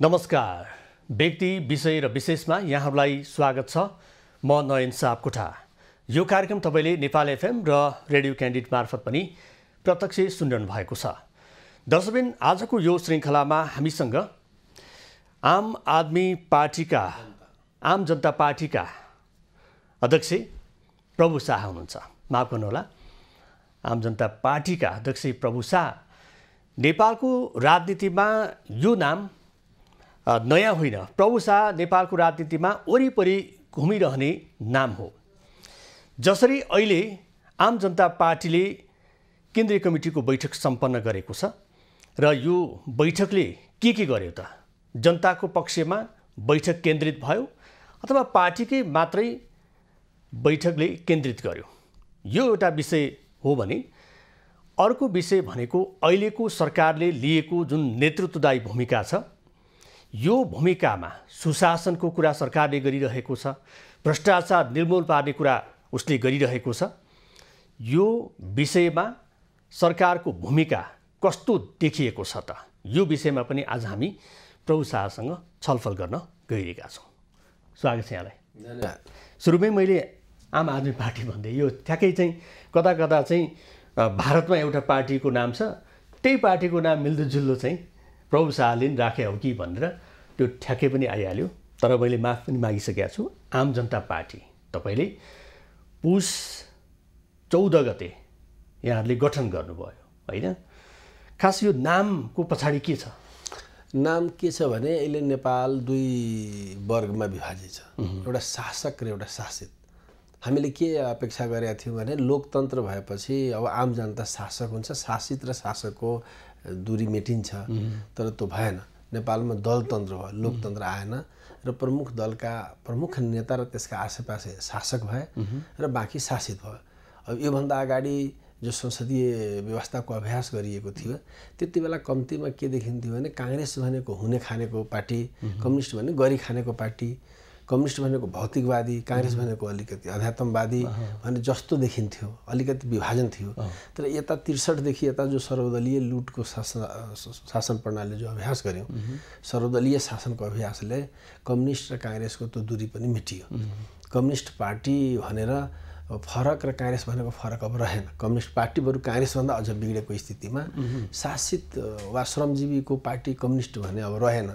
नमस्कार। व्यक्ति विषय र विशेषमा यहाँहरूलाई स्वागत छ। म नयन सापकोटा। यो कार्यक्रम तपाईले नेपाल एफएम र रेडियो क्यान्डिड मार्फत पनि प्रत्यक्ष सुनिरहनु भएको छ। दर्शकबिन, आजको यो श्रृङ्खलामा हामीसँग आम जनता पार्टीका अध्यक्ष प्रभु शाह हुनुहुन्छ। माफ गर्नुहोला, आम जनता पार्टीका अध्यक्ष प्रभु शाह। नेपालको राजनीतिमा यो नाम नयाँ होइन। प्रभु शाह नेपालको राजनीतिमा वरिपरि घुमिरहने नाम हो। जसरी अहिले आम जनता पार्टीले केन्द्रीय कमिटीको बैठक सम्पन्न गरेको छ र यो बैठकले के गर्यो त? जनताको पक्षमा बैठक केन्द्रित भयो अथवा पार्टीकै मात्रै बैठकले केन्द्रित गर्यो? यो एउटा विषय हो भने अर्को विषय भनेको अहिलेको सरकारले लिएको जुन नेतृत्वदायी भूमिका छ, यो भूमिकामा सुशासनको कुरा सरकारले गरिरहेको छ, भ्रष्टाचार निर्मूल पार्ने कुरा उसले गरिरहेको छ। यो विषयमा सरकारको भूमिका कस्तो देखिएको छ त? यो विषयमा पनि आज हामी प्रभु शाहसँग छलफल गर्न गइरहेका छौँ। स्वागत छ यहाँलाई। धन्यवाद। सुरुमै मैले आम आदमी पार्टी भन्दै, यो ठ्याक्कै चाहिँ कता कता चाहिँ भारतमा एउटा पार्टीको नाम छ, त्यही पार्टीको नाम मिल्दोजुल्दो चाहिँ प्रभु शाहले नि राखे हो कि भनेर त्यो ठ्याक्कै पनि आइहाल्यो। तर मैले माफ पनि मागिसकेका छु। आम जनता पार्टी तपाईँले पुस 14 गते यहाँहरूले गठन गर्नुभयो होइन? खास यो नामको पछाडि के छ? नाम के छ भने अहिले नेपाल दुई वर्गमा विभाजित छ, एउटा शासक र एउटा शासित। हामीले के अपेक्षा गरेका थियौँ भने लोकतन्त्र भएपछि अब आम जनता शासक हुन्छ, शासित र शासकको दूरी मेटिन्छ। तर त्यो भएन। नेपालमा दलतन्त्र भयो, लोकतन्त्र आएन र प्रमुख दलका प्रमुख नेता र त्यसका आसेपासे शासक भए र बाँकी शासित भयो। अब योभन्दा अगाडि जो संसदीय व्यवस्थाको अभ्यास गरिएको थियो त्यति बेला कम्तीमा के देखिन्थ्यो भने काङ्ग्रेस भनेको हुने खानेको पार्टी, कम्युनिस्ट भने गरी खानेको पार्टी, कम्युनिस्ट भनेको भौतिकवादी, काङ्ग्रेस भनेको अलिकति अध्यात्मवादी भने जस्तो देखिन्थ्यो। अलिकति विभाजन थियो। तर यता 63 देखि यता जो सर्वदलीय लुटको शासन प्रणाली जो अभ्यास गऱ्यौँ, सर्वदलीय शासनको अभ्यासले कम्युनिस्ट र काङ्ग्रेसको त्यो दूरी पनि मेटियो। कम्युनिस्ट पार्टी भनेर फरक र काङ्ग्रेस भनेको फरक अब रहेन। कम्युनिस्ट पार्टी बरु काङ्ग्रेसभन्दा अझ बिग्रेको स्थितिमा, शासित वा श्रमजीवीको पार्टी कम्युनिस्ट भने अब रहेन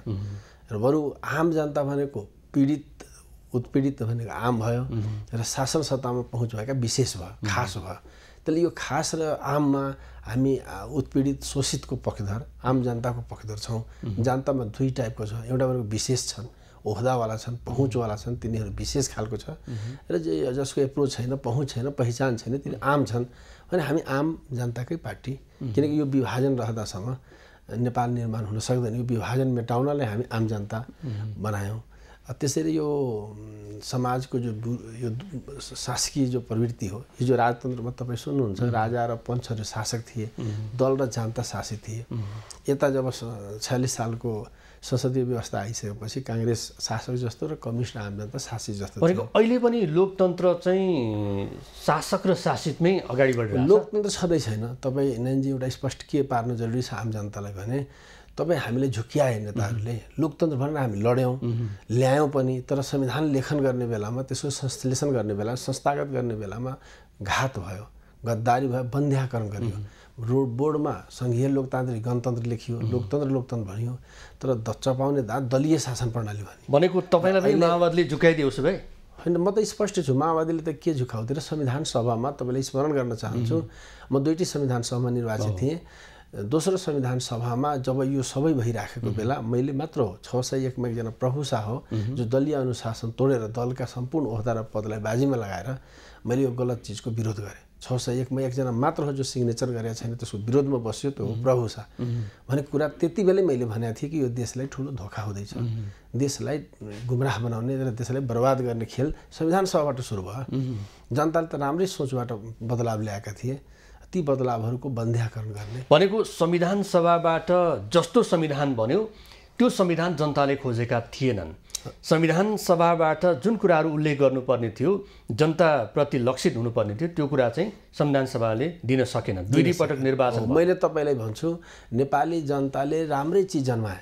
र बरु आम जनता भनेको पीडित उत्पीडित भनेको आम भयो र शासन सत्तामा पहुँच भएका विशेष भयो, खास भयो। त्यसले यो खास र आममा हामी उत्पीडित शोषितको पक्षधर, आम जनताको पक्षधर छौँ। जनतामा दुई टाइपको छ। एउटा भनेको विशेष छन्, ओहदावाला छन्, पहुँचवाला छन्, तिनीहरू विशेष खालको छ। र जसको एप्रोच छैन, पहुँच छैन, पहिचान छैन, तिनी आम छन्। भने हामी आम जनताकै पार्टी, किनकि यो विभाजन रहँदासम्म नेपाल निर्माण हुन सक्दैन। यो विभाजन मेटाउनलाई हामी आम जनता बनायौँ। त्यसरी यो समाजको जो यो शासकीय जो प्रवृत्ति हो, यो जो राजतन्त्रमा तपाईँ सुन्नुहुन्छ, राजा र पञ्चहरू शासक थिए, दल र जनता शासित थिए। यता जब 46 सालको संसदीय व्यवस्था आइसकेपछि काङ्ग्रेस शासक जस्तो र कम्युनिस्ट आम जनता शासित जस्तो थियो। अहिले पनि लोकतन्त्र चाहिँ शासक र शासितमै अगाडि बढिरहेको छ। लोकतन्त्र छँदै छैन। तपाईँ नयनजी एउटा स्पष्ट के पार्न जरुरी छ आम जनतालाई भने तपाईँ हामीले झुक्क्याए नेताहरूले लोकतन्त्र भनेर हामी लड्यौँ, ल्यायौँ पनि। तर संविधान लेखन गर्ने बेलामा, त्यसको संश्लेषण गर्ने बेलामा, संस्थागत गर्ने बेलामा घात भयो, गद्दारी भयो, बन्ध्याकरण गरियो। बोर्डमा सङ्घीय लोकतान्त्रिक गणतन्त्र लेखियो, लोकतन्त्र भनियो। तर चपाउने दाँत दलीय शासन प्रणाली भनेको तपाईँलाई पनि माओवादीले झुकाइदियोस् भाइ? होइन, म त स्पष्ट छु। माओवादीले त के झुकाउँथ्यो र संविधान सभामा तपाईँलाई स्मरण गर्न चाहन्छु, म दुईटी संविधान सभामा निर्वाचित थिएँ। दोस्रो संविधान सभामा जब यो सबै भइराखेको बेला मैले मात्र 601 मा एकजना प्रभु शाह हो जो दलीय अनुशासन तोडेर दलका सम्पूर्ण ओहदा र पदलाई बाजीमा लगाएर मैले यो गलत चिजको विरोध गरेँ। 601 मा एकजना मात्र हो जो सिग्नेचर गरेका छैन, त्यसको विरोधमा बस्यो, त्यो हो प्रभु शाह भन्ने कुरा। त्यति बेलै मैले भनेको थिएँ कि यो देशलाई ठुलो धोका हुँदैछ, देशलाई गुमराह बनाउने र देशलाई बर्बाद गर्ने खेल संविधान सभाबाट सुरु भयो। जनताले त राम्रै सोचबाट बदलाव ल्याएका थिए। ती बदलावहरूको बन्ध्याकरण गर्ने भनेको संविधान सभाबाट जस्तो संविधान बन्यो त्यो संविधान जनताले खोजेका थिएनन्। संविधान सभाबाट जुन कुराहरू उल्लेख गर्नुपर्ने थियो, जनताप्रति लक्षित हुनुपर्ने थियो, त्यो कुरा चाहिँ संविधान सभाले दिन सकेन। दुई पटक निर्वाचन। मैले तपाईँलाई भन्छु, नेपाली जनताले राम्रै चिज जन्माए,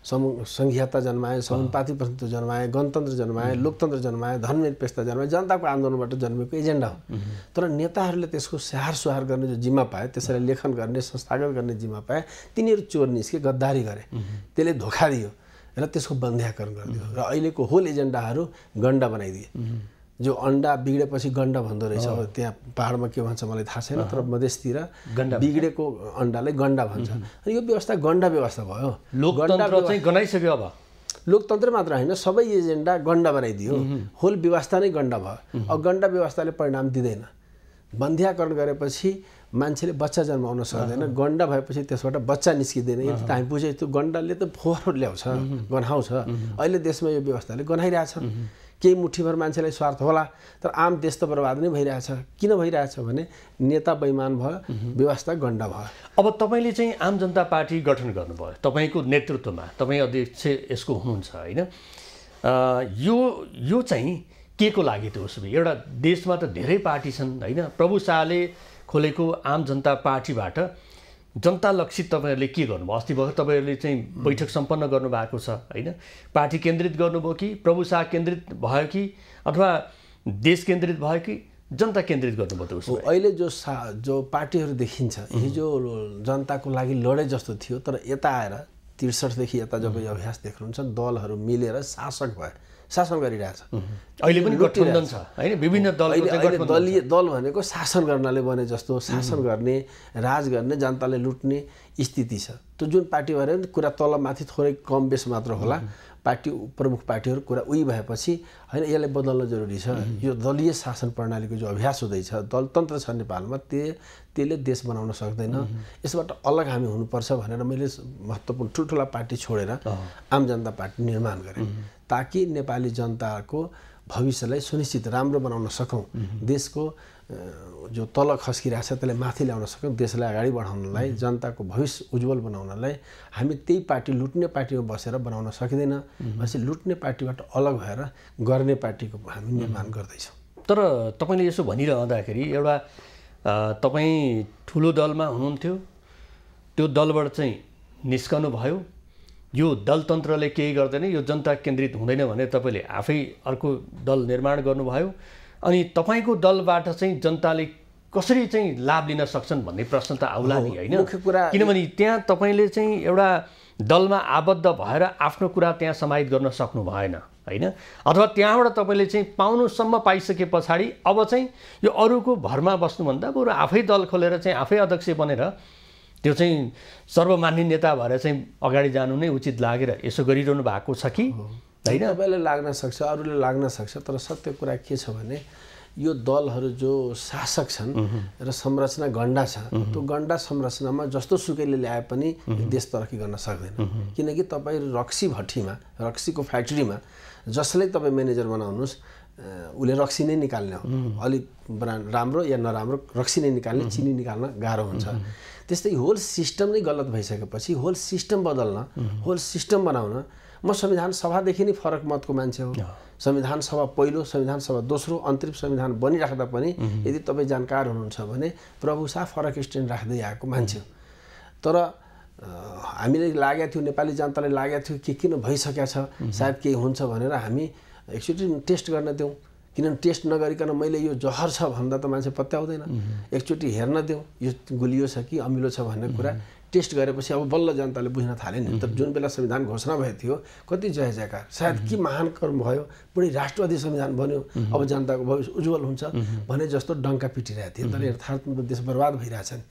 संघीयता जन्माए, समानुपातिक प्रजातन्त्र जन्माए, गणतन्त्र जन्माए, लोकतन्त्र जन्माए, धर्मनिरपेक्षता जन्माए, जनताको आन्दोलनबाट जन्मेको एजेन्डा हो। तर नेताहरूले त्यसको स्याहार सुहार गर्ने जो जिम्मा पाए, त्यसलाई लेखन गर्ने, संस्थागत गर्ने जिम्मा पाए, तिनीहरू चोर निस्के, गद्दारी गरे, त्यसले धोका दियो र त्यसको बन्ध्याकरण गरिदियो र अहिलेको होल एजेन्डाहरू गण्डा बनाइदिए। जो अन्डा बिग्रेपछि गण्डा भन्दो रहेछ, त्यहाँ पहाडमा के भन्छ मलाई थाहा छैन, तर मधेसतिर बिग्रेको अन्डालाई गण्डा भन्छ। अनि यो व्यवस्था गण्डा व्यवस्था भयो। लोकतन्त्र चाहिँ गनाइसक्यो। अब लोकतन्त्र मात्र होइन, सबै एजेन्डा गण्डा बनाइदियो, होल व्यवस्था नै गण्डा भयो। अब गण्डा व्यवस्थाले परिणाम दिँदैन। बन्ध्याकरण गरेपछि मान्छेले बच्चा जन्माउन सक्दैन, गण्डा भएपछि त्यसबाट बच्चा निस्किँदैन। यति त हामी बुझे, त्यो गण्डाले त फोहोर ल्याउँछ, गन्हाउँछ। अहिले देशमा यो व्यवस्थाले गन्हाइरहेछ। केही मुठीभर मान्छेलाई स्वार्थ होला, तर आम देश त बर्बाद नै भइरहेछ। किन भइरहेछ भने नेता बेइमान भयो, व्यवस्था गण्डा भयो। अब तपाईँले चाहिँ आम जनता पार्टी गठन गर्नुभयो, तपाईँको नेतृत्वमा, तपाईँ अध्यक्ष यसको हुनुहुन्छ होइन। यो चाहिँ के को लागि त उसो भए? एउटा देशमा त धेरै पार्टी छन् होइन। प्रभु शाहले खोलेको आम जनता पार्टीबाट जनता लक्षित तपाईँहरूले के गर्नुभयो? अस्ति भर्खर तपाईँहरूले चाहिँ बैठक सम्पन्न गर्नुभएको छ होइन। पार्टी केन्द्रित गर्नुभयो कि प्रभु शाह केन्द्रित भयो कि अथवा देश केन्द्रित भयो कि जनता केन्द्रित गर्नुभयो त उसो? अहिले जो पार्टीहरू देखिन्छ, हिजो जनताको लागि लडे जस्तो थियो, तर यता आएर 63देखि यता जब यो अभ्यास देख्नुहुन्छ, दलहरू मिलेर शासक भए, शासन गरिरहेछ। अहिले पनि गठबन्धन छ होइन, विभिन्न दलको दलीय दल भनेको शासन गर्नले बने जस्तो, शासन गर्ने, राज गर्ने, जनताले लुट्ने स्थिति छ। त्यो जुन पार्टी भएर कुरा तलमाथि थोरै कम बेस मात्र होला, पार्टी प्रमुख पार्टीहरू कुरा उही भएपछि होइन, यसलाई बदल्न जरुरी छ। यो दलीय शासन प्रणालीको जो अभ्यास हुँदैछ, दलतन्त्र छ नेपालमा, त्यसले देश बनाउन सक्दैन। यसबाट अलग हामी हुनुपर्छ भनेर मैले महत्त्वपूर्ण ठुल्ठुला पार्टी छोडेर आम जनता पार्टी निर्माण गरेँ, ताकि नेपाली जनताको भविष्यलाई सुनिश्चित राम्रो बनाउन सकौँ, देशको जो तल खस्किरहेछ त्यसलाई माथि ल्याउन सकौँ, देशलाई अगाडि बढाउनलाई, जनताको भविष्य उज्जवल बनाउनलाई हामी त्यही पार्टी लुट्ने पार्टीमा बसेर बनाउन सकिँदैन। भनेपछि लुट्ने पार्टीबाट अलग भएर गर्ने पार्टीको हामी निर्माण गर्दैछौँ। तर तपाईँले यसो भनिरहँदाखेरि एउटा तपाईँ ठुलो दलमा हुनुहुन्थ्यो, त्यो दलबाट चाहिँ निस्कनु भयो, यो दलतन्त्रले केही गर्दैन, यो जनता केन्द्रित हुँदैन भनेर तपाईँले आफै अर्को दल निर्माण गर्नुभयो। अनि तपाईँको दलबाट चाहिँ जनताले कसरी चाहिँ लाभ लिन सक्छन् भन्ने प्रश्न त आउला नि होइन। किनभने त्यहाँ तपाईँले चाहिँ एउटा दलमा आबद्ध भएर आफ्नो कुरा त्यहाँ समाहित गर्न सक्नु भएन होइन, अथवा त्यहाँबाट तपाईँले चाहिँ पाउनुसम्म पाइसके पछाडि अब चाहिँ यो अरूको भरमा बस्नुभन्दा बरु आफै दल खोलेर चाहिँ आफै अध्यक्ष बनेर त्यो चाहिँ सर्वमान्य नेता भएर चाहिँ अगाडि जानु नै उचित लागेर यसो गरिरहनु भएको छ कि होइन? तपाईँलाई लाग्न सक्छ, अरूले लाग्न सक्छ, तर सत्य कुरा के छ भने यो दलहरू जो शासक छन् र संरचना गण्डा छ, त्यो गण्डा संरचनामा जस्तो सुकैले ल्याए पनि देश तरक्की गर्न सक्दैन। किनकि तपाईँ रक्सी भट्टीमा, रक्सीको फ्याक्ट्रीमा जसलाई तपाईँ म्यानेजर बनाउनुहोस्, उसले रक्सी नै निकाल्ने हो। अलिक ब्रान्ड राम्रो या नराम्रो रक्सी नै निकाल्ने, चिनी निकाल्न गाह्रो हुन्छ। त्यस्तै होल सिस्टम नै गलत भइसकेपछि होल सिस्टम बदल्न, होल सिस्टम बनाउन, म संविधान सभादेखि नै फरक मतको मान्छे हो। संविधान सभा पहिलो, संविधान सभा दोस्रो, अन्तरिम संविधान बनिराख्दा पनि यदि तपाईँ जानकार हुनुहुन्छ भने प्रभु शाह फरक स्ट्यान्ड राख्दै आएको मान्छे हो। तर हामीले लागेको थियो, नेपाली जनतालाई लागेको थियो कि किन भइसकेको छ, सायद केही हुन्छ भनेर हामी एकचोटि टेस्ट गर्न दिउँ। किनभने टेस्ट नगरिकन मैले यो जहर छ भन्दा त मान्छे पत्याउँदैन। एकचोटि हेर्न दिउँ यो गुलियो छ कि अमिलो छ भन्ने कुरा टेस्ट गरेपछि अब बल्ल जनताले बुझ्न थाले नि। तर जुन बेला संविधान घोषणा भएको थियो कति जय जयकार, सायद के महान कर्म भयो, पुरै राष्ट्रवादी संविधान बन्यो, अब जनताको भविष्य उज्जवल हुन्छ भने जस्तो डङ्का पिटिरहेको थियो। तर यथार्थमा देश बर्बाद भइरहेछ नि।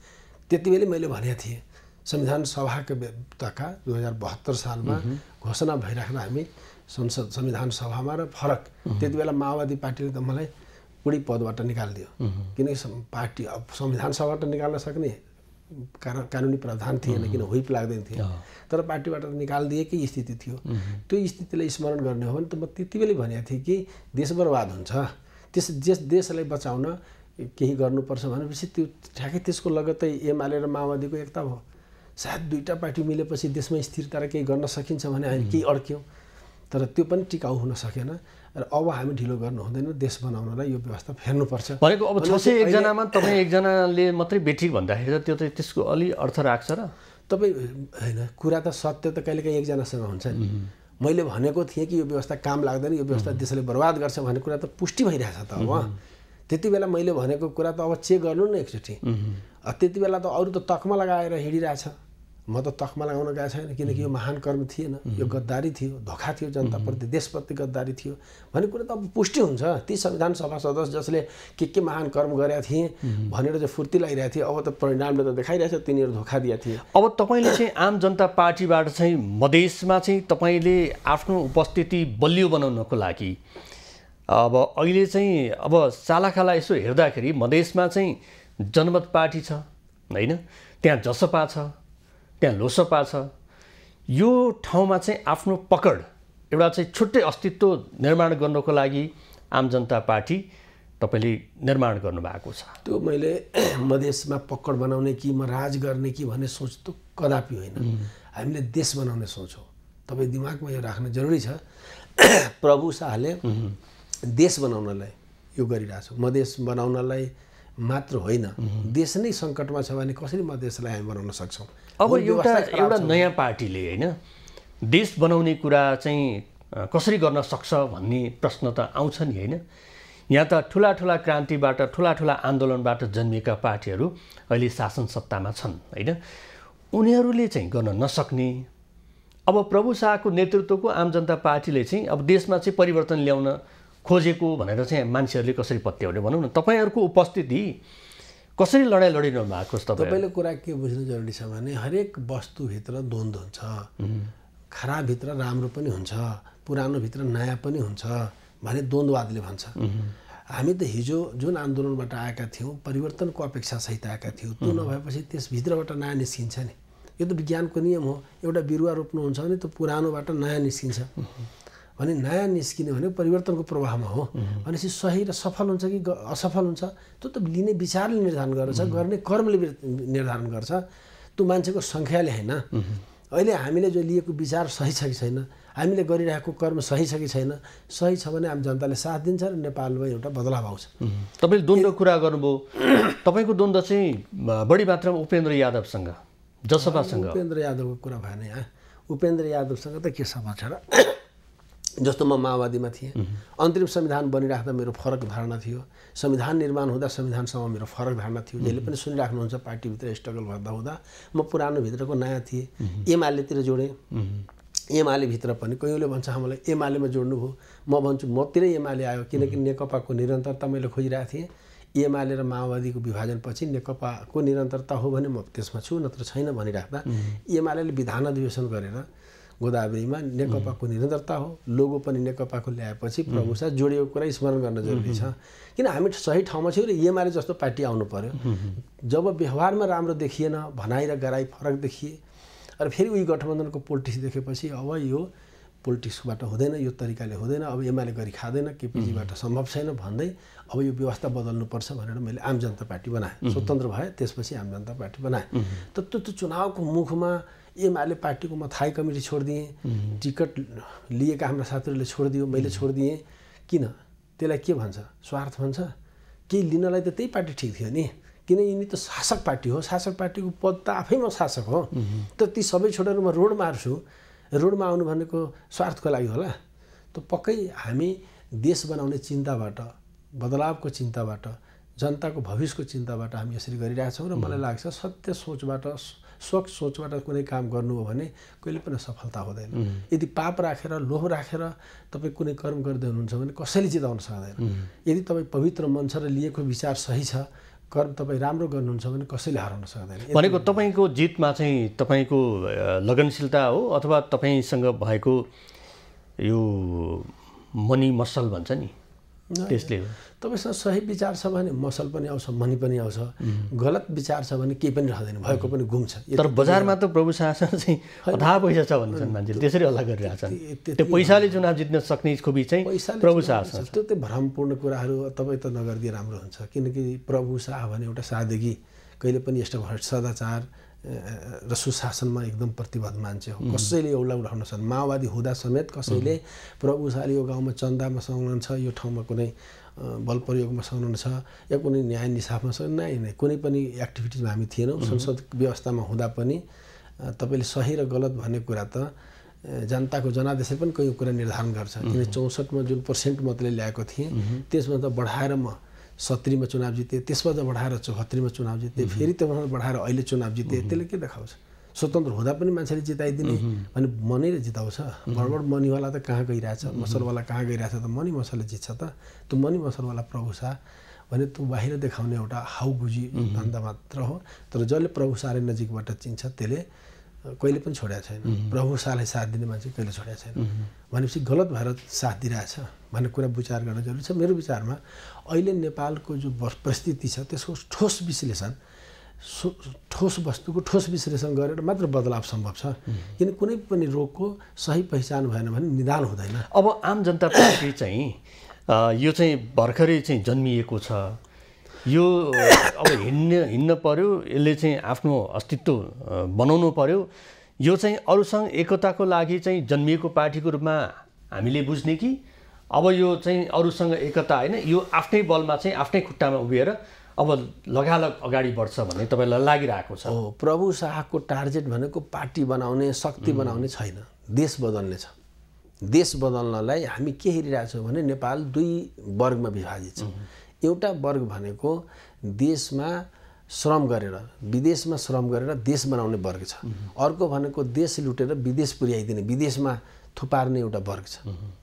त्यति बेला मैले भनेको थिएँ संविधान सभाको तका 2072 सालमा घोषणा भइराख्दा हामी संसद संविधान सभामा र फरक, त्यति बेला माओवादी पार्टीले त मलाई कुनै पदबाट निकालिदियो। किनकि पार्टी अब संविधान सभाबाट निकाल्न सक्ने कानुनी प्रावधान थिएन, किन हुइप लाग्दैन थियो। तर पार्टीबाट निकालिदिएकै स्थिति थियो। त्यो स्थितिलाई स्मरण गर्ने हो भने त म त्यति बेलै भनेको थिएँ कि देश बर्बाद हुन्छ, देशलाई बचाउन केही गर्नुपर्छ भनेपछि त्यो ठ्याक्कै त्यसको लगत्तै एमाले र माओवादीको एकता भयो। सायद दुईटा पार्टी मिलेपछि देशमा स्थिरता र केही गर्न सकिन्छ भने हामी केही अड्क्यौँ। तर त्यो पनि टिकाउ हुन सकेन र अब हामी ढिलो गर्नु हुँदैन, देश बनाउनलाई यो व्यवस्था फेर्नुपर्छ भनेको। अब 601 जनामा तपाईँ एकजनाले मात्रै बेठी भन्दाखेरि त्यो चाहिँ त्यसको अलि अर्थ राख्छ र तपाईँ होइन, कुरा त सत्य त कहिलेकाहीँ एकजनासँग हुन्छ नि। मैले भनेको थिएँ कि यो व्यवस्था काम लाग्दैन, यो व्यवस्था देशले बर्बाद गर्छ भन्ने कुरा त पुष्टि भइरहेछ त अब। त्यति बेला मैले भनेको कुरा त अब चेक गर्नु न एकचोटि। त्यति बेला त अरू त तकमा लगाएर हिँडिरहेछ, म त तकमा लगाउन गएको छैन, किनकि यो महान कर्म थिएन, यो गद्दारी थियो, धोका थियो, जनताप्रति देशप्रति गद्दारी थियो भन्ने कुरा त अब पुष्टि हुन्छ। ती संविधान सभा सदस्य जसले के महान कर्म गरेका थिए भनेर चाहिँ फुर्ती लगाइरहेको थिए, अब त परिणामले त देखाइरहेछ तिनीहरू धोका दिएका थिए। अब तपाईँले चाहिँ आम जनता पार्टीबाट चाहिँ मधेसमा चाहिँ तपाईँले आफ्नो उपस्थिति बलियो बनाउनको लागि अब अहिले चाहिँ अब सालाखाला यसो हेर्दाखेरि मधेसमा चाहिँ जनमत पार्टी छ होइन, त्यहाँ जसपा छ, त्यहाँ लोसपा छ। यो ठाउँमा चाहिँ आफ्नो पकड एउटा चाहिँ छुट्टै अस्तित्व निर्माण गर्नको लागि आम जनता पार्टी तपाईँले निर्माण गर्नुभएको छ। त्यो मैले मधेसमा पकड बनाउने कि म राज गर्ने कि भन्ने सोच त कदापि होइन। हामीले देश बनाउने सोच हो। तपाईँ दिमागमा यो राख्न जरुरी छ। प्रभु शाहले देश बनाउनलाई यो गरिरहेछ। मधेस बनाउनलाई मात्र होइन, देश नै सङ्कटमा छ भने कसरी मधेसलाई हामी बनाउन सक्छौँ? अब एउटा नयाँ पार्टीले होइन देश बनाउने कुरा चाहिँ कसरी गर्न सक्छ भन्ने प्रश्न त आउँछ नि होइन। यहाँ त ठुला ठुला क्रान्तिबाट, ठुला ठुला आन्दोलनबाट जन्मिएका पार्टीहरू अहिले शासन सत्तामा छन् होइन। उनीहरूले चाहिँ गर्न नसक्ने, अब प्रभु शाहको नेतृत्वको आम जनता पार्टीले चाहिँ अब देशमा चाहिँ परिवर्तन ल्याउन खोजेको भनेर चाहिँ मान्छेहरूले कसरी पत्याउने भनौँ न। तपाईँहरूको उपस्थिति कसरी लडाइँ लडिरहनु भएको छ? तपाईँले कुरा के बुझ्नु जरुरी छ भने हरेक वस्तुभित्र द्वन्द्व हुन्छ। खराबभित्र राम्रो पनि हुन्छ, पुरानोभित्र नयाँ पनि हुन्छ भने द्वन्द्ववादले भन्छ। हामी त हिजो जुन आन्दोलनबाट आएका थियौँ, परिवर्तनको अपेक्षा सहित आएका थियौँ, त्यो नभएपछि त्यसभित्रबाट नयाँ निस्किन्छ नि। यो त विज्ञानको नियम हो। एउटा बिरुवा रोप्नुहुन्छ भने त्यो पुरानोबाट नयाँ निस्किन्छ भने नयाँ निस्किने भने परिवर्तनको प्रवाहमा हो भनेपछि सही र सफल हुन्छ कि असफल हुन्छ त्यो त लिने विचारले निर्धारण गर्छ, गर्ने कर्मले निर्धारण गर्छ, त्यो मान्छेको सङ्ख्याले होइन। अहिले हामीले जो लिएको विचार सही छ कि छैन, हामीले गरिरहेको कर्म सही छ कि छैन, सही छ भने आम जनताले साथ दिन्छ र नेपालमा एउटा बदलाव आउँछ। तपाईँले द्वन्द्व कुरा गर्नुभयो। तपाईँको द्वन्द्व चाहिँ बढी मात्रामा उपेन्द्र यादवसँग, जसपासँग। उपेन्द्र यादवको कुरा भएन यहाँ। उपेन्द्र यादवसँग त के समाज र जस्तो म माओवादीमा थिएँ, अन्तरिम संविधान बनिराख्दा मेरो फरक धारणा थियो, संविधान निर्माण हुँदा संविधानसँग मेरो फरक धारणा थियो। जहिले पनि सुनिराख्नुहुन्छ पार्टीभित्र स्ट्रगल गर्दा हुँदा म पुरानो भित्रको नयाँ थिएँ। एमालेतिर जोडेँ, एमाले भित्र पनि कहिँले भन्छ हामीलाई एमालेमा जोड्नुभयो, म भन्छु मतिरै एमाले आयो किनकि नेकपाको निरन्तरता मैले खोजिरहेको थिएँ। एमाले र माओवादीको विभाजनपछि नेकपाको निरन्तरता हो भने म त्यसमा छु, नत्र छैन भनिराख्दा एमाले विधान अधिवेशन गरेर गोदावरीमा नेकपाको निरन्तरता हो, लोगो पनि नेकपाको ल्याएपछि प्रभु शाह जोडिएको कुरा स्मरण गर्न जरुरी छ। किन हामी सही ठाउँमा छौँ र एमाले जस्तो पार्टी आउनु पर्यो। जब व्यवहारमा राम्रो देखिएन, भनाइ र गराइ फरक देखिए र फेरि उही गठबन्धनको पोलिटिक्स देखेपछि अब यो पोलिटिक्सबाट हुँदैन, यो तरिकाले हुँदैन, अब एमाले गरी खाँदैन, केपिजीबाट सम्भव छैन भन्दै अब यो व्यवस्था बदल्नुपर्छ भनेर मैले आम जनता पार्टी बनाएँ। स्वतन्त्र भए त्यसपछि आम जनता पार्टी बनाएँ। त त्यो चुनावको मुखमा एमाले पार्टीको म थाई कमिटी छोडिदिएँ, टिकट लिएका हाम्रा साथीहरूले छोडिदियो, मैले छोडिदिएँ। किन? त्यसलाई के भन्छ? स्वार्थ भन्छ? केही लिनलाई त त्यही पार्टी ठिक थियो नि, किन यिनी त शासक पार्टी हो, शासक पार्टीको पद त आफैमा शासक हो। त ती सबै छोडेर म रोड मार्छु, रोडमा आउनु भनेको स्वार्थको लागि होला? त पक्कै हामी देश बनाउने चिन्ताबाट, बदलावको चिन्ताबाट, जनताको भविष्यको चिन्ताबाट हामी यसरी गरिरहेछौँ र मलाई लाग्छ सत्य सोचबाट, स्वच्छ सोचबाट कुनै काम गर्नु हो भने कहिले पनि सफलता हुँदैन। यदि पाप राखेर, लोभ राखेर तपाईँ कुनै कर्म गर्दै हुनुहुन्छ भने कसैले जिताउन सक्दैन। यदि तपाईँ पवित्र मन छ र लिएको विचार सही छ, कर्म तपाईँ राम्रो गर्नुहुन्छ भने कसैले हराउन सक्दैन। भनेको तपाईँको जितमा चाहिँ तपाईँको लगनशीलता हो अथवा तपाईँसँग भएको यो मनी मसल भन्छ नि त्यसले हो? तपाईँसँग सही विचार छ भने मसल पनि आउँछ, मनी पनि आउँछ। गलत विचार छ भने केही पनि रहँदैन, भएको पनि गुम्छ। तर बजारमा त प्रभु शासन चाहिँ अथाह पैसा छ भन्छन् मान्छेले, त्यसरी हल्ला गरिरहेछन्। त्यो पैसाले चुनाव जित्न सक्ने खुबी चाहिँ प्रभु शासन। त्यो चाहिँ भ्रमपूर्ण कुराहरू तपाईँ त नगरिदिए राम्रो हुन्छ। किनकि प्रभु शाह भने एउटा सादगी, कहिले पनि यस्तो भ्रष्ट सदाचार र सुशासनमा एकदम प्रतिबद्ध मान्छे हो। कसैले औला उठाउन सक्दैन। माओवादी हुँदा समेत कसैले प्रभु शाहले यो गाउँमा चन्दामा संलग्न छ, यो ठाउँमा कुनै बल प्रयोगमा संलग्न छ या कुनै न्याय निसाफमा नै कुनै पनि एक्टिभिटिजमा हामी थिएनौँ। संसद व्यवस्थामा हुँदा पनि तपाईँले सही र गलत भन्ने कुरा त जनताको जनादेशले पनि कोही कुरा निर्धारण गर्छ। किन 64मा जुन % मतले ल्याएको थिएँ त्यसमा त बढाएर म 70मा चुनाव जितेँ, त्यसबाट बढाएर 74मा चुनाव जितेँ, फेरि त्यसबाट बढाएर अहिले चुनाव जितेँ। त्यसले के देखाउँछ? स्वतन्त्र हुँदा पनि मान्छेले जिताइदिने भने मनैले जिताउँछ। बडबड मनीवाला त कहाँ गइरहेछ, मसलवाला कहाँ गइरहेछ त मनी मसलले जित्छ त। त्यो मनी मसलवाला प्रभु शाह भने त्यो बाहिर देखाउने एउटा हाउबुजी धन्दा मात्र हो। तर जसले प्रभु शाहले नजिकबाट चिन्छ त्यसले कहिले पनि छोडेको छैन। प्रभु शाहलाई साथ दिने मान्छे कहिले छोडेको छैन। भनेपछि गलत भएर साथ दिइरहेछ भन्ने कुरा विचार गर्न जरुरी छ। मेरो विचारमा अहिले नेपालको जो परिस्थिति छ त्यसको ठोस विश्लेषण, ठोस वस्तुको ठोस विश्लेषण गरेर मात्र बदलाव सम्भव छ। किन कुनै पनि रोगको सही पहिचान भएन भने निदान हुँदैन। अब आम जनता पार्टी चाहिँ यो चाहिँ भर्खरै चाहिँ जन्मिएको छ। यो अब हिँड्न पर्यो, यसले चाहिँ आफ्नो अस्तित्व बनाउनु पर्यो। यो चाहिँ अरूसँग एकताको लागि चाहिँ जन्मिएको पार्टीको रूपमा हामीले बुझ्ने कि अब यो चाहिँ अरूसँग एकता होइन, यो आफ्नै बलमा चाहिँ आफ्नै खुट्टामा उभिएर अब लगालग अगाडि बढ्छ भन्ने तपाईँलाई लागिरहेको छ? हो, प्रभु शाहको टार्गेट भनेको पार्टी बनाउने, शक्ति बनाउने छैन, देश बदल्ने छ। देश बदल्नलाई हामी के हेरिरहेछौँ भने नेपाल 2 वर्गमा विभाजित छ। एउटा वर्ग भनेको देशमा श्रम गरेर, विदेशमा श्रम गरेर देश बनाउने वर्ग छ। अर्को भनेको देश लुटेर विदेश पुर्याइदिने, विदेशमा थुपार्ने एउटा वर्ग छ।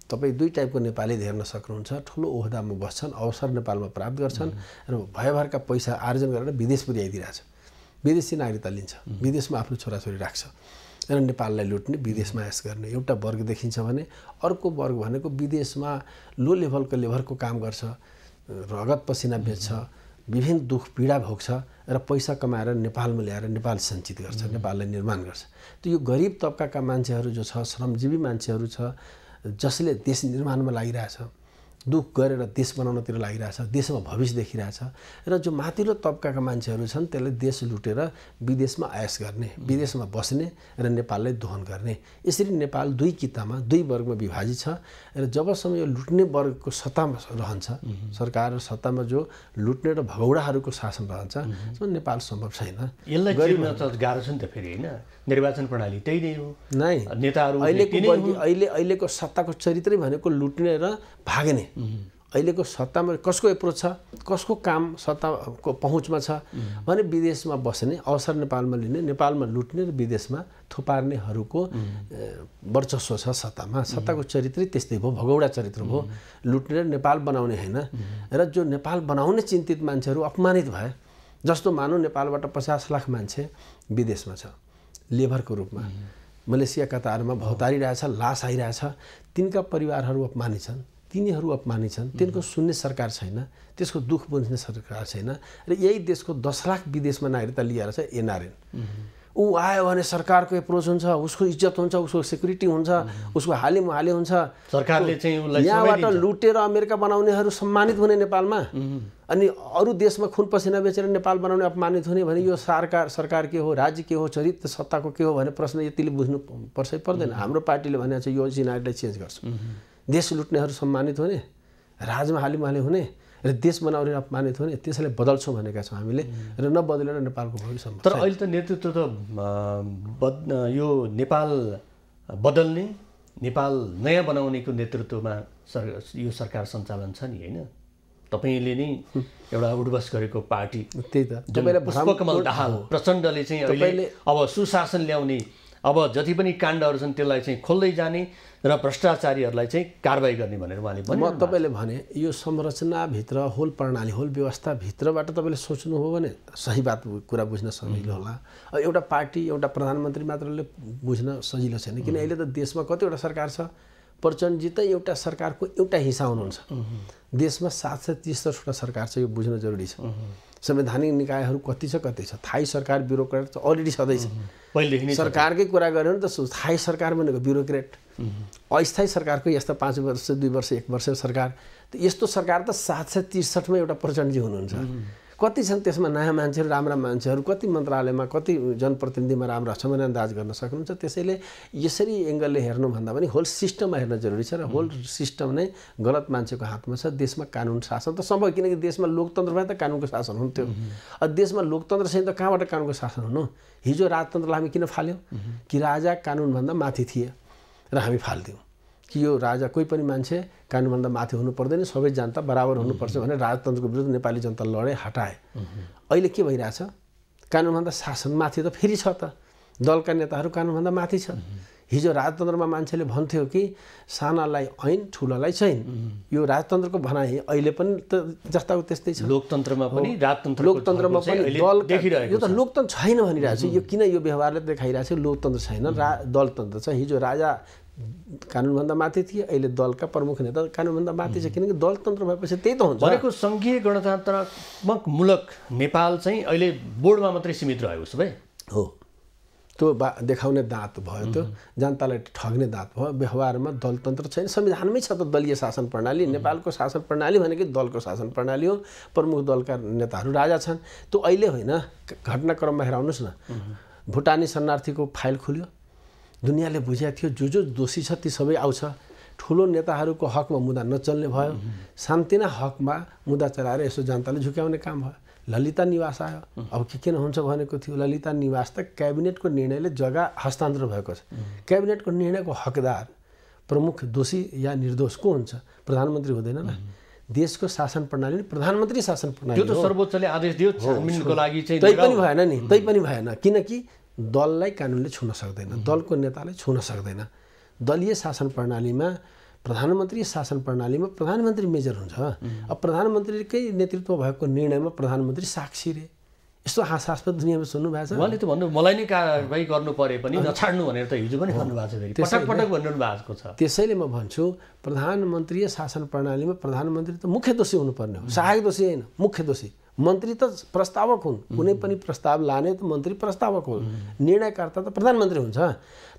तपाईँ 2 टाइपको नेपाली हेर्न सक्नुहुन्छ। ठुलो ओहदामा बस्छन्, अवसर नेपालमा प्राप्त गर्छन् र भयभरका पैसा आर्जन गरेर विदेश पुर्याइदिरहेछ, विदेशी नागरिकता लिन्छ, विदेशमा आफ्नो छोराछोरी राख्छ र नेपाललाई लुट्ने, विदेशमा ऐश गर्ने एउटा वर्ग देखिन्छ भने अर्को वर्ग भनेको विदेशमा लो लेभलको काम गर्छ, रगत पसिना बेच्छ, विभिन्न दुख पीडा भोग्छ र पैसा कमाएर नेपालमा ल्याएर नेपाल सञ्चित गर्छ, नेपाललाई निर्माण गर्छ। त यो गरिब तबकाका मान्छेहरू जो छ, श्रमजीवी मान्छेहरू छ, जसले देश निर्माणमा लागिरहेछ, दुख गरेर देश बनाउनतिर लागिरहेछ, देशमा भविष्य देखिरहेछ र जो माथिल्लो तबकाका मान्छेहरू छन् त्यसले देश लुटेर विदेशमा आयास गर्ने, विदेशमा बस्ने र नेपाललाई दोहन गर्ने। यसरी नेपाल 2 कितामा 2 वर्गमा विभाजित छ र जबसम्म यो लुट्ने वर्गको सत्तामा रहन्छ, सरकार र सत्तामा जो लुट्ने र भगौडाहरूको शासन रहन्छ, त्यो नेपाल सम्भव छैन। यसलाई गरिन त गाह्रो छ नि त। फेरि होइन, निर्वाचन प्रणाली त्यही नै हो। नै नेताहरू अहिलेको सत्ताको चरित्रै भनेको लुट्ने र भाग्ने। अहिलेको सत्तामा कसको एप्रोच छ, कसको काम सत्ताको पहुँचमा छ भने विदेशमा बस्ने, अवसर नेपालमा लिने, नेपालमा लुट्ने र विदेशमा थुपार्नेहरूको वर्चस्व छ सत्तामा। सत्ताको चरित्रै त्यस्तै भयो, भगौडा चरित्र भयो, लुट्ने र नेपाल बनाउने होइन। र जो नेपाल बनाउने चिन्तित मान्छेहरू अपमानित भए, जस्तो मानौँ नेपालबाट 50 लाख मान्छे विदेशमा छ लेबरको रूपमा, मलेसिया कतारमा भौतारिरहेछ, लास आइरहेछ, तिनका परिवारहरू अपमानित छन्, तिनीहरू अपमानित छन्, तिनको सुन्ने सरकार छैन, त्यसको दुख बुझ्ने सरकार छैन। र यही देशको 10 लाख विदेशमा नागरिकता लिएर छ एनआरएन। ऊ आयो भने सरकारको एप्रोच हुन्छ, उसको इज्जत हुन्छ, उसको सेक्युरिटी हुन्छ, उसको हाले हुन्छ। सरकारले चाहिँ उसलाई यहाँबाट लुटेर अमेरिका बनाउनेहरू सम्मानित हुने नेपालमा, अनि अरू देशमा खुन पसिना बेचेर नेपाल बनाउने अपमानित हुने भने यो सरकार के हो, राज्य के हो, चरित्र सत्ताको के हो भन्ने प्रश्न यतिले बुझ्नु पर्छ पर्दैन। हाम्रो पार्टीले भनेको छ यो सिनारीलाई चेन्ज गर्छ। देश लुट्नेहरू सम्मानित हुने, राजमा हाले हुने र देश बनाउने अपमानित हुने, त्यसैले बदल्छौँ भनेका छौँ हामीले र नबदलेर नेपालको भविष्य सम्भव। तर अहिले त नेतृत्व त यो नेपाल बदल्ने, नेपाल नयाँ बनाउनेको नेतृत्वमा यो सरकार सञ्चालन छ नि, होइन? तपाईँले नै एउटा उठबस गरेको पार्टी, त्यही त पुष्पकमल दाहाल प्रचण्डले चाहिँ अहिले अब सुशासन ल्याउने, अब जति पनि काण्डहरू छन् त्यसलाई चाहिँ खोल्दै जाने र भ्रष्टाचारीहरूलाई चाहिँ कारबाही गर्ने भनेर उहाँले भन्नु। म तपाईँले भने यो संरचनाभित्र, होल प्रणाली, होल व्यवस्थाभित्रबाट तपाईँले सोच्नु हो भने सही बात कुरा बुझ्न सजिलो होला। एउटा पार्टी, एउटा प्रधानमन्त्री मात्रले बुझ्न सजिलो छैन, किन अहिले त देशमा कतिवटा सरकार छ। प्रचण्डजी त एउटा सरकारको एउटा हिस्सा हुनुहुन्छ। देशमा 763वटा सरकार छ, यो बुझ्न जरुरी छ। संवैधानिक निकायहरू कति छ, थाई सरकार ब्युरोक्रेट त अलरेडी छँदैछ। पहिलेदेखि सरकारकै कुरा गऱ्यो भने त थाई सरकार भनेको ब्युरोक्रेट, अस्थायी सरकारको यस्ता 5 वर्ष 2 वर्ष 1 वर्ष सरकार, त यस्तो सरकार त 763मा एउटा प्रचण्डजी हुनुहुन्छ। कति छन् त्यसमा नयाँ मान्छेहरू, राम्रा मान्छेहरू, कति मन्त्रालयमा कति जनप्रतिनिधिमा राम्रा छ भने अन्दाज गर्न सक्नुहुन्छ। त्यसैले यसरी एङ्गलले हेर्नुभन्दा पनि होल सिस्टममा हेर्न जरुरी छ र होल सिस्टम नै गलत मान्छेको हातमा छ। देशमा कानुन शासन त सम्भव, किनकि देशमा लोकतन्त्र भए त कानुनको शासन हुन्थ्यो। देशमा लोकतन्त्र छैन त कहाँबाट कानुनको शासन हुनु? हिजो राजतन्त्रलाई हामी किन फाल्यौँ? कि राजा कानुनभन्दा माथि थिए र हामी फाल्थ्यौँ कि यो राजा कोही पनि मान्छे कानुनभन्दा माथि हुनु पर्दैन, सबै जनता बराबर हुनुपर्छ भनेर राजतन्त्रको विरुद्ध नेपाली जनता लडे, हटाए। अहिले के भइरहेछ? कानुनभन्दा शासन माथि त फेरि छ त, दलका नेताहरू कानुनभन्दा माथि छ। हिजो राजतन्त्रमा मान्छेले भन्थ्यो कि सानालाई ऐन ठुलालाई छैन, यो राजतन्त्रको भनाइ अहिले पनि त जस्ताको त्यस्तै छ। लोकतन्त्रमा पनि लोकतन्त्रमा पनि दल यो त लोकतन्त्र छैन भनिरहेको छ। यो किन यो व्यवहारले देखाइरहेको छ लोकतन्त्र छैन, दलतन्त्र छ। हिजो राजा कानुनभन्दा माथि थिए, अहिले दलका प्रमुख नेता कानुनभन्दा माथि छ, किनकि दलतन्त्र भएपछि त्यही त हुन्छ। भनेको सङ्घीय गणतन्त्रात्मक मुलक नेपाल चाहिँ अहिले बोर्डमा मात्रै सीमित रहेको छ भाइ हो। त्यो देखाउने दाँत भयो, त्यो जनतालाई ठग्ने दाँत भयो। व्यवहारमा दलतन्त्र छैन, संविधानमै छ त दलीय शासन प्रणाली। नेपालको शासन प्रणाली भनेकै दलको शासन प्रणाली हो। प्रमुख दलका नेताहरू राजा छन्। त्यो अहिले होइन, घटनाक्रममा हेराउनुहोस् न। भुटानी शरणार्थीको फाइल खुल्यो, दुनियाँले बुझेको थियो जो दोषी छ ती सबै आउँछ। ठुलो नेताहरूको हकमा मुद्दा नचल्ने भयो, शान्तिना हकमा मुद्दा चलाएर यसो जनताले झुक्याउने काम भयो। ललिता निवास आयो, अब के किन हुन्छ भनेको थियो। ललिता निवास त क्याबिनेटको निर्णयले जग्गा हस्तान्तरण भएको छ। क्याबिनेटको निर्णयको हकदार प्रमुख दोषी या निर्दोष को हुन्छ? प्रधानमन्त्री हुँदैन न। देशको शासन प्रणाली प्रधानमन्त्री शासन प्रणाली त्यो त सर्वोच्चले आदेश दियो छानबिनको लागि चाहिँ। तै पनि भएन नि, तै पनि भएन, किनकि दललाई कानुनले छुन सक्दैन, दलको नेताले छुन सक्दैन। दलीय शासन प्रणालीमा प्रधानमन्त्री शासन प्रणालीमा प्रधानमन्त्री मेजर हुन्छ। अब प्रधानमन्त्रीकै नेतृत्व भएको निर्णयमा प्रधानमन्त्री साक्षी रे, यस्तो हास्यास्पद दुनियाँमा सुन्नुभएको छ। उहाँले त भन्नु मलाई नै कारबाही गर्नु परे पनि नछाड्नु भनेर त हिजो पनि भन्नुभएको छ, फेरि पटक पटक भनिरहनु भएको छ। त्यसैले म भन्छु प्रधानमन्त्री शासन प्रणालीमा प्रधानमन्त्री त मुख्य दोषी हुनुपर्ने हो, सहायक दोषी होइन, मुख्य दोषी। मन्त्री त प्रस्तावक हुन्, कुनै पनि प्रस्ताव लाने त मन्त्री प्रस्तावक हो, निर्णयकर्ता त प्रधानमन्त्री हुन्छ।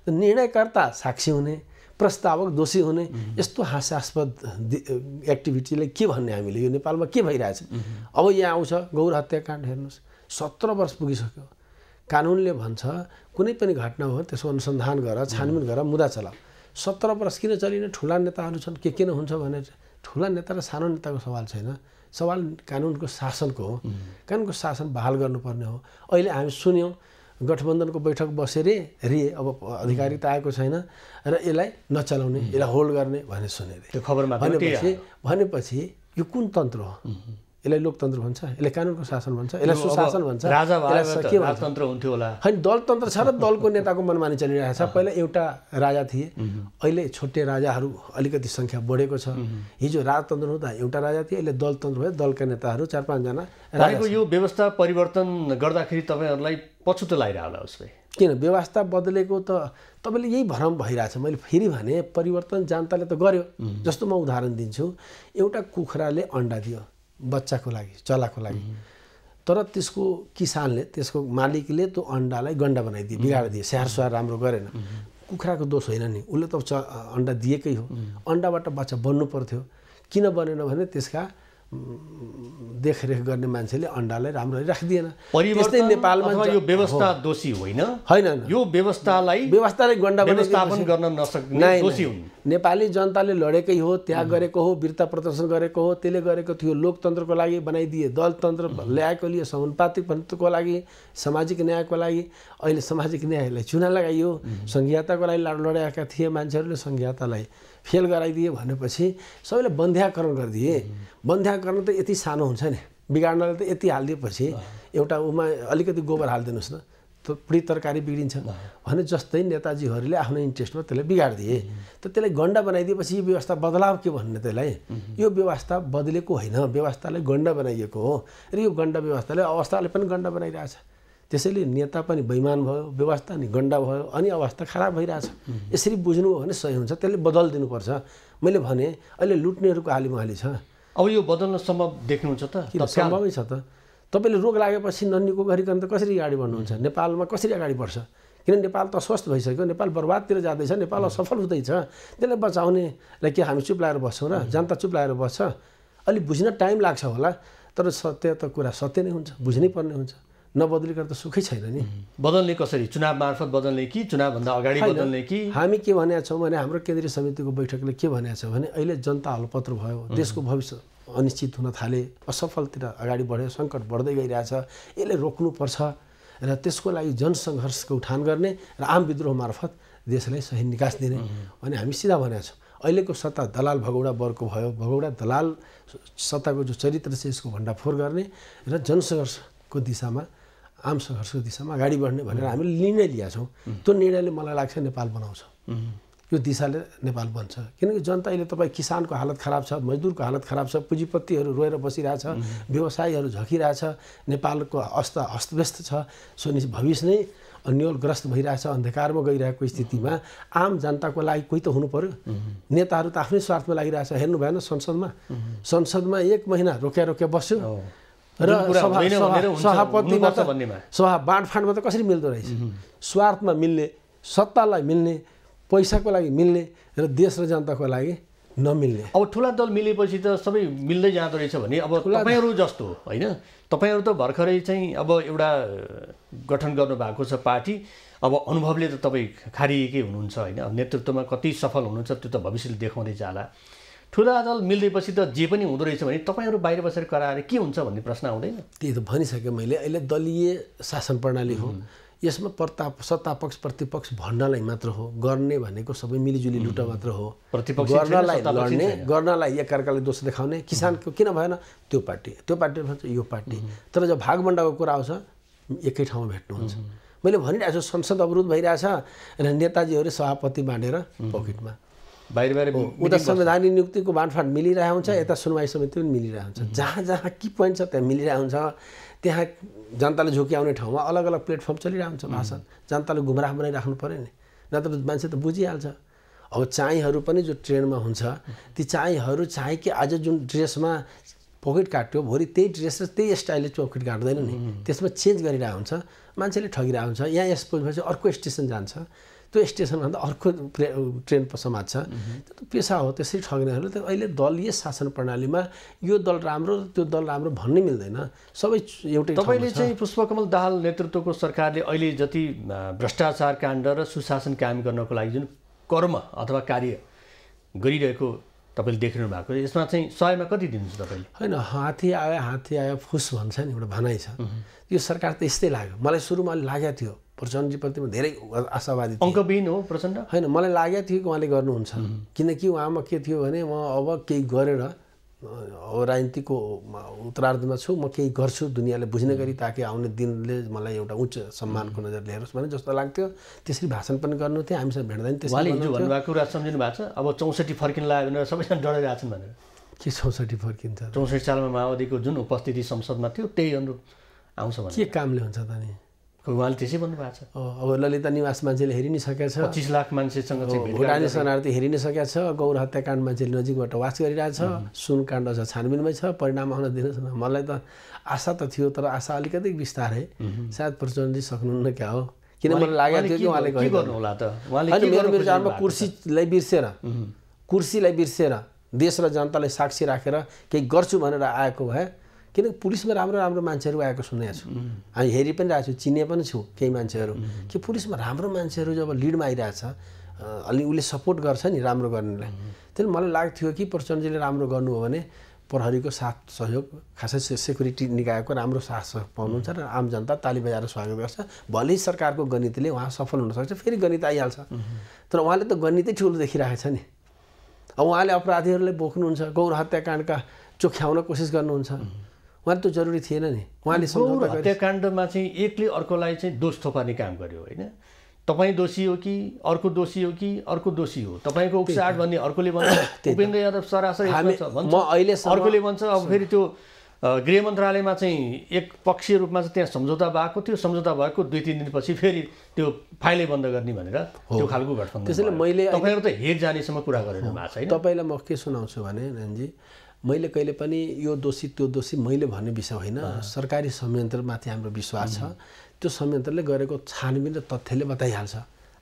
त निर्णयकर्ता साक्षी हुने, प्रस्तावक दोषी हुने, यस्तो हास्यास्पद एक्टिभिटीले के भन्ने हामीले? यो नेपालमा के भइरहेछ? अब यहाँ आउँछ गौर हत्याकाण्ड, हेर्नुहोस् 17 वर्ष पुगिसक्यो। कानुनले भन्छ कुनै पनि घटना हो त्यसको अनुसन्धान गर, छानबिन गर, मुद्दा चलाऊ। 17 वर्ष किन चलिने? ठुला नेताहरू छन्, के किन हुन्छ भने ठुला नेता र सानो नेताको सवाल छैन, सवाल कानुनको शासनको हो। कानुनको शासन बहाल गर्नुपर्ने हो। अहिले हामी सुन्यौँ गठबन्धनको बैठक बसेर अब अधिकारिता आएको छैन र यसलाई नचलाउने, यसलाई होल्ड गर्ने भन्ने सुनेर त्यो खबरमा भनेपछि यो कुन तन्त्र हो? यसलाई लोकतन्त्र भन्छ, यसलाई कानुनको शासन भन्छ, यसलाई सुशासन भन्छ, राजतन्त्र हुन्थ्यो होला। होइन, दलतन्त्र छ र दलको नेताको मनमानी चलिरहेको छ। पहिला एउटा राजा थिए, अहिले छोटे राजाहरू अलिकति सङ्ख्या बढेको छ। हिजो राजतन्त्र हुँदा एउटा राजा थिए, अहिले दलतन्त्र भयो, दलका नेताहरू 4-5 जना। यो व्यवस्था परिवर्तन गर्दाखेरि तपाईँहरूलाई पछुतो लागिरह होला उसले? किन व्यवस्था बदलेको त तपाईँले यही भ्रम भइरहेछ। मैले फेरि भने परिवर्तन जनताले त गर्यो। जस्तो म उदाहरण दिन्छु, एउटा कुखुराले अन्डा दियो बच्चाको लागि, चलाको लागि, तर त्यसको किसानले, त्यसको मालिकले त्यो अन्डालाई गन्डा बनाइदिए, बिगाडिदिए, स्याहार सुहार राम्रो गरेन। कुखुराको दोष होइन नि, उसले त अन्डा दिएकै हो। अन्डाबाट बच्चा बन्नु पर्थ्यो, किन बनेन भने त्यसका देखरेख गर्ने मान्छेले अन्डालाई राम्ररी राखिदिएन। त्यस्तै नेपालमा यो व्यवस्था दोषी होइन, यो व्यवस्थालाई गन्डा व्यवस्थापन गर्न नसक्ने दोषी हुन्। नेपाली जनताले लडेकै हो, त्याग गरेको हो, वीरता प्रदर्शन गरेको हो, त्यसले गरेको थियो। लोकतन्त्रको लागि बनाइदिए, दलतन्त्र ल्याएको लिए, समानुपातिकको लागि, सामाजिक न्यायको लागि। अहिले सामाजिक न्यायलाई चुना लगाइयो, संघीयताको लागि लडेका थिए मान्छेहरूले, संघीयतालाई फेल गराइदिए भनेपछि सबैले बन्ध्याकरण गरिदिए। बन्ध्याकरण त यति सानो हुन्छ नि, बिगार्नले त यति हालिदिएपछि एउटा उमा अलिकति गोबर हालिदिनुहोस् न, पुरै तरकारी बिग्रिन्छ भने जस्तै नेताजीहरूले आफ्नो इन्ट्रेस्टमा त्यसलाई बिगाडिदिए। त त्यसलाई गन्डा बनाइदिएपछि यो व्यवस्था बदलाव के भन्ने? त्यसलाई यो व्यवस्था बदलेको होइन, व्यवस्थालाई गन्डा बनाइएको हो र यो गन्डा व्यवस्थाले अवस्थाले पनि गन्डा बनाइरहेछ। त्यसैले नेता पनि बेइमान भयो, व्यवस्था नि गन्डा भयो, अनि अवस्था खराब भइरहेछ। यसरी बुझ्नु हो भने सही हुन्छ, त्यसले बदलिदिनुपर्छ। मैले भने अहिले लुट्नेहरूको हालिमुहाली छ। अब यो बदल्न सम्भव देख्नुहुन्छ त? सम्भवै छ त। तपाईँले रोग लागेपछि नन्नीको गरिकन त कसरी अगाडि बढ्नुहुन्छ? नेपालमा कसरी अगाडि बढ्छ? किन नेपाल त अस्वस्थ भइसक्यो, नेपाल बर्बादतिर जाँदैछ, नेपाल असफल हुँदैछ। त्यसलाई बचाउनेलाई के हामी चुप लागेर बस्छौँ र? जनता चुप लागेर बस्छ? अलि बुझ्न टाइम लाग्छ होला, तर सत्य त कुरा सत्य नै हुन्छ, बुझ्नै पर्ने हुन्छ। नबदलिकन त सुखै छैन नि। बदल्ने कसरी? चुनाव मार्फत बदल्ने कि चुनावभन्दा अगाडि बदल्ने कि? हामी के भनेका छौँ भने हाम्रो केन्द्रीय समितिको बैठकले के भनेको छ भने अहिले जनता हलपत्र भयो, देशको भविष्य अनिश्चित हुन थाले, असफलतिर अगाडि बढ्यो, सङ्कट बढ्दै गइरहेछ, यसले रोक्नुपर्छ र त्यसको लागि जनसङ्घर्षको उठान गर्ने र आम विद्रोह मार्फत देशलाई सही निकास दिने अनि हामी सिधा भनेका छौँ। अहिलेको सत्ता दलाल भगौडा वर्गको भयो, भगौडा दलाल सत्ताको जो चरित्र छ यसको भण्डाफोर गर्ने र जनसङ्घर्षको दिशामा, आम सङ्घर्षको दिशामा अगाडि बढ्ने भनेर हामीले निर्णय लिएका छौँ। त्यो निर्णयले मलाई लाग्छ नेपाल बनाउँछ, यो दिशाले नेपाल बन्छ। किनकि जनता अहिले तपाईँ किसानको हालत खराब छ, मजदुरको हालत खराब छ, पुँजीपतिहरू रोएर बसिरहेछ, व्यवसायीहरू झकिरहेछ, नेपालको अवस्था अस्तव्यस्त छ, भविष्य नै अन्यलग्रस्त भइरहेछ, अन्धकारमा गइरहेको स्थितिमा आम जनताको लागि कोही त हुनु पर्यो। नेताहरू त आफ्नै स्वार्थमा लागिरहेछ। हेर्नु भएन संसदमा 1 महिना रोक्या बस्यो र सभा बाँडफाँडमा त कसरी मिल्दो रहेछ? स्वार्थमा मिल्ने, सत्तालाई मिल्ने, पैसाको लागि मिल्ने र देश र जनताको लागि नमिल्ने। अब ठुला दल मिलेपछि त सबै मिल्दै जाँदो रहेछ भने अब तपाईँहरू जस्तो होइन, तपाईँहरू त भर्खरै चाहिँ अब एउटा गठन गर्नुभएको छ पार्टी, अब अनुभवले त तपाईँ खारिएकै हुनुहुन्छ होइन, नेतृत्वमा कति सफल हुनुहुन्छ त्यो त भविष्यले देखाउँदै जाला। ठुला दल मिल्दैपछि त जे पनि हुँदो रहेछ भने तपाईँहरू बाहिर बसेर कराएर के हुन्छ भन्ने प्रश्न आउँदैन? त्यही त भनिसकेँ मैले। अहिले दलीय शासन प्रणाली हो, यसमा सत्तापक्ष प्रतिपक्ष भन्नलाई मात्र हो, गर्ने भनेको सबै मिलिजुली लुट मात्र हो। गर्नलाई लड्ने, गर्नलाई एकअर्कालाई दोष देखाउने, किसानको किन भएन त्यो पार्टी भन्छ यो पार्टी। तर जब भागभण्डाको कुरा आउँछ एकै ठाउँमा भेट्नुहुन्छ। मैले भनिरहेको छु संसद अवरोध भइरहेछ र नेताजीहरू सभापति बाँडेर पकेटमा, बाहिर उता संवैधानिक नियुक्तिको बाँडफाँड मिलिरहेको हुन्छ, यता सुनवाई समिति पनि मिलिरहेको हुन्छ। जहाँ जहाँ की पोइन्ट छ त्यहाँ मिलिरहेको हुन्छ। त्यहाँ जनताले झुक्याउने ठाउँमा अलग अलग प्लेटफर्म चलिरहेको हुन्छ भाषण। जनताले गुमराह बनाइराख्नु पऱ्यो नि, नत्र मान्छे त बुझिहाल्छ। अब चाहीहरू पनि जो ट्रेनमा हुन्छ, ती चाहीहरू चाहे कि आज जुन ड्रेसमा पकेट काट्यो भोलि त्यही ड्रेस र त्यही स्टाइलले पकेट काट्दैन नि, त्यसमा चेन्ज गरिरहेको हुन्छ, मान्छेले ठगिरहेको हुन्छ। यहाँ यस पुगेपछि अर्को स्टेसन जान्छ, त्यो स्टेसनभन्दा अर्को ट्रेन समात्छ। त्यो त पेसा हो। त्यसरी ठग्नेहरू त अहिले दलीय शासन प्रणालीमा यो दल राम्रो त्यो दल राम्रो भन्नै मिल्दैन, सबै एउटै। तपाईँले चाहिँ पुष्पकमल दाहाल नेतृत्वको सरकारले अहिले जति भ्रष्टाचार काण्ड र सुशासन कायम गर्नको लागि जुन कर्म अथवा कार्य गरिरहेको तपाईँले देख्नु भएको, यसमा चाहिँ 100मा कति दिनुहुन्छ तपाईँले? होइन, हात्ती आयो फुस भन्छ नि, एउटा भनाइ छ। यो सरकार त यस्तै लाग्यो मलाई। सुरुमा अलि लागेको थियो प्रचण्डजीप्रति म धेरै आशावादी थिएँ। अङ्कविहीन हो प्रचण्ड? होइन, मलाई लागेको थियो कि उहाँले गर्नुहुन्छ, किनकि उहाँमा के थियो भने म अब केही गरेर अब राजनीतिको उत्तरार्धमा छु, म केही गर्छु दुनियाँले बुझ्ने गरी, ताकि आउने दिनले मलाई एउटा उच्च सम्मानको नजर ल्याएरोस् भने जस्तो लाग्थ्यो। त्यसरी भाषण पनि गर्नु थियो, हामीसँग भेट्दा नि त्यसरी भन्नुभएको कुरा सम्झिनु भएको छ? अब 64 फर्किन लाग्यो भनेर सबैजना डराइरहेको छन् भनेर। के 64 फर्किन्छ? 64 सालमा माओवादीको जुन उपस्थिति संसदमा थियो त्यही अनुरूप आउँछ भने के कामले हुन्छ त नि? उहाँले त्यसै भन्नुभएको छ। अब ललिता निवास मान्छेले हेरि नै सकेको छ, 25 लाख मान्छेसँग चाहिँ भुटानी शरणार्थी हेरि नै सकेको छ, गौर हत्याकाण्ड मान्छेले नजिकबाट वाच गरिरहेछ, सुन काण्ड छ छानबिनमै छ, परिणाम आउन दिनुहोस् न। मलाई त आशा त थियो, तर आशा अलिकति बिस्तारै, सायद प्रचण्डजी सक्नुहुन्न क्या हो, किन मलाई लागेको थियो कि उहाँले गर्नु होला त। मेरो विचारमा कुर्सीलाई बिर्सेर देश र जनतालाई साक्षी राखेर केही गर्छु भनेर आएको भए, किनकि पुलिसमा राम्रो राम्रो मान्छेहरू आएको सुनेको छु, हामी हेरि पनि रहेको छु, चिने पनि छु केही मान्छेहरू, कि पुलिसमा राम्रो मान्छेहरू जब लिडमा आइरहेछ अलि उसले सपोर्ट गर्छ नि राम्रो गर्नेलाई। त्यसले मलाई लाग्थ्यो कि प्रचण्डजीले राम्रो गर्नु हो भने प्रहरीको साथ सहयोग, खासै सेक्युरिटी निकायको राम्रो साथ पाउनुहुन्छ र आम जनता ताली बजाएर स्वागत गर्छ। भलै सरकारको गणितले उहाँ सफल हुनसक्छ, फेरि गणित आइहाल्छ। तर उहाँले त गणितै ठुलो देखिरहेको छ नि। अब उहाँले अपराधीहरूलाई बोक्नुहुन्छ, गौर हत्याकाण्डका चोख्याउन कोसिस गर्नुहुन्छ, उहाँले त जरुरी थिएन नि। उहाँले हत्याकाण्डमा चाहिँ एकले अर्कोलाई चाहिँ दोष थोपार्ने काम गर्यो होइन? तपाईँ दोषी हो कि अर्को दोषी हो कि अर्को दोषी हो, तपाईँको उक्साहट भन्ने अर्कोले भन्छ, उपेन्द्र यादव सरासरी भन्छ, अर्कोले भन्छ। अब फेरि त्यो गृह मन्त्रालयमा चाहिँ एक पक्षीय रूपमा चाहिँ त्यहाँ सम्झौता भएको थियो, सम्झौता भएको 2-3 दिनपछि फेरि त्यो फाइलै बन्द गर्ने भनेर त्यो खालको घटना। त्यसैले मैले तपाईँहरू त हेर जानेसम्म कुरा गरिरहनु भएको छैन। तपाईँलाई म के सुनाउँछु भने नानीजी, मैले कहिले पनि यो दोषी त्यो दोषी मैले भन्ने विषय होइन। सरकारी संयन्त्रमाथि हाम्रो विश्वास छ, त्यो संयन्त्रले गरेको छानबिन र तथ्यले बताइहाल्छ।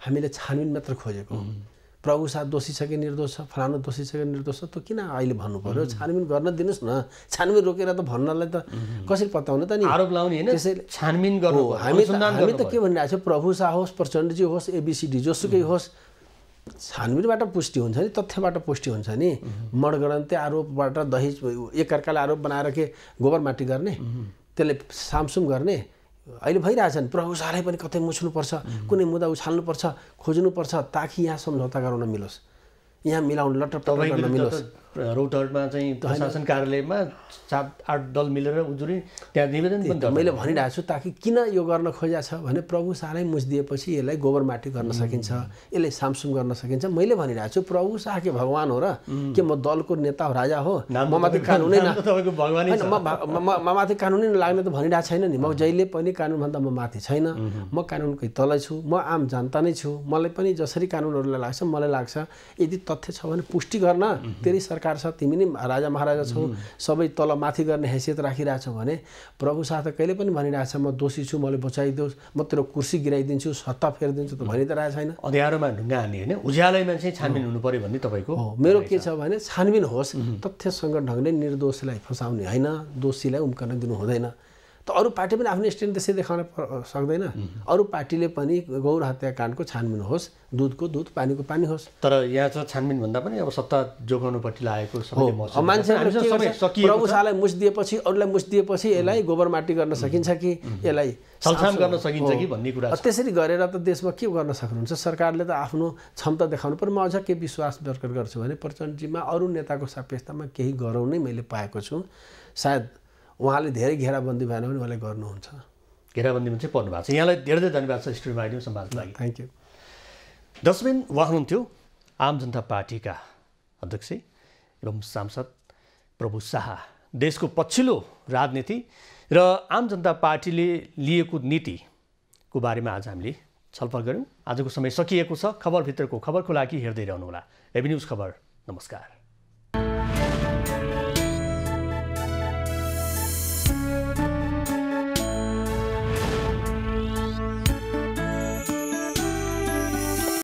हामीले छानबिन मात्र खोजेको, प्रभु शाह दोषी छ कि निर्दोष छ, फलानु दोषी छ कि निर्दोष छ, त्यो किन अहिले भन्नु पर्यो? छानबिन गर्न दिनुहोस् न। छानबिन रोकेर त भन्नलाई त कसरी पत्याउने त नि? आरोप लाउने हैन, त्यसैले छानबिन गर्नु। हामी त के भनिरहेको छौँ, प्रभु शाह होस्, प्रचण्डजी होस्, एबीसीडी जोसुकै होस्, छानबिनबाट पुष्टि हुन्छ नि, तथ्यबाट पुष्टि हुन्छ नि। मडगडन्ते आरोपबाट दही एकअर्कालाई आरोप बनाएर के गोबर माटी गर्ने, त्यसले सामसुम गर्ने अहिले भइरहेछन्। प्रभु शाहलाई पनि कतै मुछ्नुपर्छ, कुनै मुद्दा उछाल्नुपर्छ, खोज्नुपर्छ ताकि यहाँ सम्झौता गराउन मिलोस्, यहाँ मिलाउन लटपट गर्न मिलोस्। रौतहटमा चाहिँ प्रशासन कार्यालयमा 7-8 दल मिलेर उजुरी त्यहाँ निवेदन पनि मैले भनिरहेको छु, ताकि किन यो गर्न खोजेको छ भने प्रभु शाहलाई मुछिदिएपछि यसलाई गोबर माटी गर्न सकिन्छ, यसलाई सामसुम गर्न सकिन्छ। मैले भनिरहेको छु प्रभु शाह के भगवान हो र के म दलको नेता हो, राजा हो, म माथि कानुनै माथि कानुनै लाग्ने त भनिरहेको छैन नि। म जहिले पनि कानुनभन्दा म माथि छैन, म कानुनकै तलै छु, म आम जनता नै छु। मलाई पनि जसरी कानुनहरूलाई लाग्छ मलाई लाग्छ यदि तथ्य छ भने पुष्टि गर्न। तेरै सरकार छ, तिमी नै राजा महाराजा छौ, सबै तल माथि गर्ने हैसियत राखिरहेछौ भने प्रभु शाह त कहिले पनि भनिरहेछ म दोषी छु, मलाई बचाइदेऊ, म तेरो कुर्सी गिराइदिन्छु, सत्ता फेरिदिन्छु त भनि त रहेको छैन। अँध्यारोमा ढुङ्गा हान्ने होइन, उज्यालैमा चाहिँ छानबिन हुनु पर्यो भन्ने तपाईँको मेरो के छ भने छानबिन होस्, तथ्यसँग ढङ्गले निर्दोषीलाई फसाउने होइन, दोषीलाई उम्कन दिनु हुँदैन। त अरू पार्टी पनि आफ्नो स्ट्यान्ड त्यसै देखाउन सक्दैन। अरू पार्टीले पनि गौर हत्याकाण्डको छानबिन होस्, दुधको दुध, पानीको पानी होस्। तर यहाँ चाहिँ छानबिन भन्दा पनि अब सत्ता जोगाउनुपट्टि लागेको मान्छे प्रभु शाहलाई मुछिदिएपछि, अरूलाई मुछिदिएपछि यसलाई गोबर माटी गर्न सकिन्छ कि यसलाई छलछाम गर्न सकिन्छ कि भन्ने कुरा छ। त्यसरी गरेर त देशमा के गर्न सक्नुहुन्छ? सरकारले त आफ्नो क्षमता देखाउनु पर्यो। म अझ के विश्वास व्यक्त गर्छु भने प्रचण्डजीमा अरू नेताको सापेक्षतामा केही गरौँ नै मैले पाएको छु। सायद उहाँले धेरै घेराबन्दी भएन भने उहाँले गर्नुहुन्छ। घेराबन्दीमा चाहिँ पर्नु भएको छ। यहाँलाई धेरै धेरै धन्यवाद छ स्टुडियोमा आइदिनु समाजको लागि। Thank you. दशबिन उहाँ हुनुहुन्थ्यो आम जनता पार्टीका अध्यक्ष एवं सांसद प्रभु शाह। देशको पछिल्लो राजनीति र आम जनता पार्टीले लिएको नीतिको बारेमा आज हामीले छलफल गऱ्यौँ। आजको समय सकिएको छ। खबरभित्रको खबरको लागि हेर्दै रहनुहोला एबी न्युज खबर। नमस्कार।